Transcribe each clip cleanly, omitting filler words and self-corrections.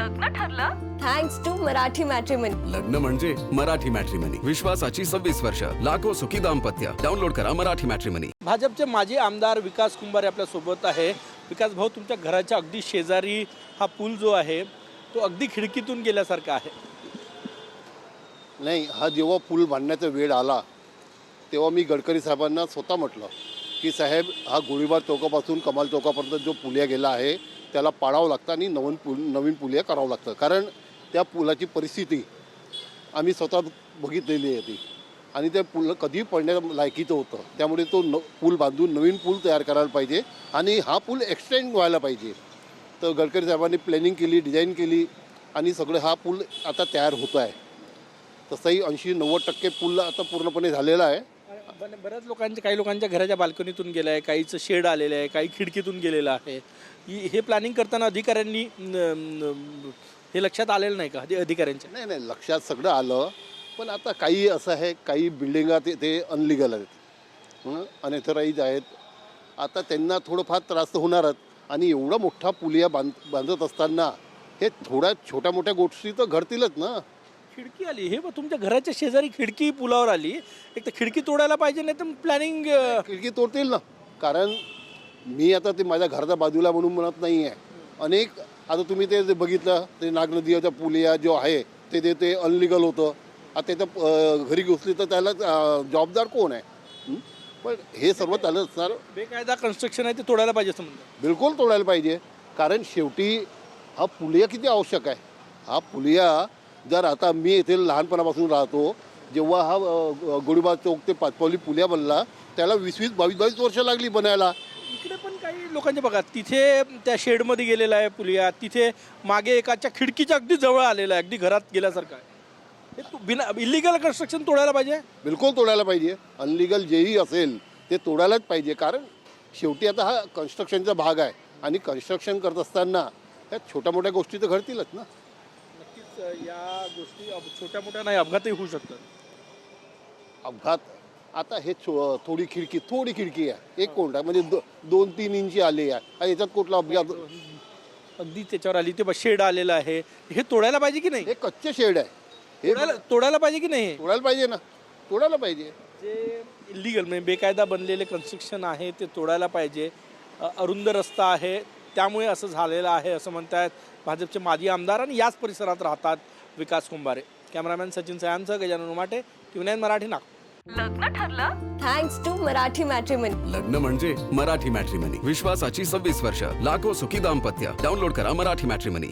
लग्न ठरलं thanks to Marathi matrimony. लग्न म्हणजे मराठी मॅट्रिमनी, विश्वासाची 26 वर्ष, लाखो सुखी दाम्पत्य। डाउनलोड करा मराठी मॅट्रिमनी। भाजपचे माजी आमदार विकास कुंभारे आपल्या सोबत आहे। विकास भाऊ, तुमच्या घराच्या अगदी शेजारी हा पूल जो आहे तो अगदी खिडकीतून गेल्यासारखा आहे। नाही, हा जेव्हा पूल बांधण्याचा वेळ आला तेव्हा मी गडकरी साहेबांना स्वतः म्हटलं की साहेब, हा गोळीबार चौकापासून कमाल चौकापर्यंत जो पुलिया गेला आहे त्याला पाडावं लागतं आणि नवीन पुलिया करावं लागतं, कारण त्या पुलाची परिस्थिती आम्ही स्वतः बघितलेली आहे ती, आणि त्या पूल कधी पडण्या लायकीचं होतं। त्यामुळे तो पूल बांधून नवीन पूल तयार करायला पाहिजे आणि हा पूल एक्सटेंड व्हायला पाहिजे। तर गडकरी साहेबांनी प्लॅनिंग केली, डिझाईन केली आणि सगळं हा पूल आता तयार होत आहे। तसंही 80-90% पूल आता पूर्णपणे झालेला आहे। बऱ्याच काही लोकांच्या घराच्या बाल्कनीतून गेलं आहे, काहीचं शेड आलेलं आहे, काही खिडकीतून गेलेलं आहे। हे प्लॅनिंग करताना अधिकाऱ्यांनी हे लक्षात आलेलं नाही का अधिकाऱ्यांच्या? नाही, लक्षात सगळं आलं, पण आता काही असं आहे, काही बिल्डिंगा ते अनलिगल आहेत, अनएथराईज आहेत। आता त्यांना थोडंफार त्रास तर होणारच, आणि एवढा मोठा पुलिया बांधत असताना हे थोड्या छोट्या मोठ्या गोष्टी तर घडतीलच ना। खिडकी आली, हे बघ तुमच्या घराच्या शेजारी खिडकी पुलावर आली, एक तर खिडकी तोडायला पाहिजे, नाही तर प्लॅनिंग खिडकी तोडतील ना, कारण मी आता ते माझ्या घराच्या बाजूला म्हणून म्हणत नाही आहे। अनेक आता तुम्ही ते बघितलं, ते नागनदीचा पुलिया जो आहे ते अनलिगल होतं। आता त्या घरी घुसली तर त्याला जबाबदार कोण आहे? पण हे सर्व चालत असणार, बेकायदा कन्स्ट्रक्शन आहे ते तोडायला पाहिजे असं म्हणतात। बिलकुल तोडायला पाहिजे, कारण शेवटी हा पुलिया किती आवश्यक आहे। हा पुलिया जर आता मी येथे लहानपणापासून राहतो, जेव्हा हा गोळीबार चौक ते पाचपावली पुलिया बनला त्याला 20-22 वर्ष लागली बनायला। इकडे पण काही लोकांचे बघा, तिथे त्या शेडमध्ये गेलेला आहे पुलिया, तिथे मागे एकाच्या खिडकीच्या अगदी जवळ आलेला आहे, अगदी घरात गेल्यासारखं आहे। हे बिना इलिगल कन्स्ट्रक्शन तोडायला पाहिजे, बिलकुल तोडायला पाहिजे। अनलिगल जेही असेल ते तोडायलाच पाहिजे, कारण शेवटी आता हा कन्स्ट्रक्शनचा भाग आहे, आणि कन्स्ट्रक्शन करत असताना ह्या छोट्या मोठ्या गोष्टी तर घडतीलच ना। नक्कीच या गोष्टी छोट्या मोठ्या नाही, अपघातही होऊ शकतात। अपघात आता हे थोडी खिडकी आहे, एक कोंडा म्हणजे 2-3 इंची आली आहे, आणि याच्यात कुठला अपघात? अगदी त्याच्यावर आली, ते शेड आलेलं आहे, हे तोडायला पाहिजे की नाही? हे कच्चे शेड आहे, हे तोडायला पाहिजे की नाही? तोडायला पाहिजे ना, तोडायला पाहिजे। जे इलिगल म्हणजे बेकायदा बनलेले कन्स्ट्रक्शन आहे ते तोडायला पाहिजे। अरुंद रस्ता आहे त्यामुळे असं झालेलं आहे असं म्हणतात भाजपचे माजी आमदार आणि याच परिसरात राहतात विकास कुंभारे। कॅमेरामॅन सचिन सयांसह गजानन उमाटे, TVN मराठी, नागपूर। लग्न ठरलं थँक्स टू मराठी मॅट्रिमनी। लग्न म्हणजे मराठी मॅट्रिमनी, विश्वासाची 26 वर्ष, लाखो सुखी दाम्पत्य। डाउनलोड करा मराठी मॅट्रिमनी।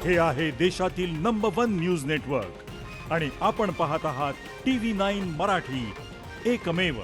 हे आहे देशातील नंबर 1 न्यूज नेटवर्क, आणि आपण पाहत आहात TV9 मराठी, एकमेव।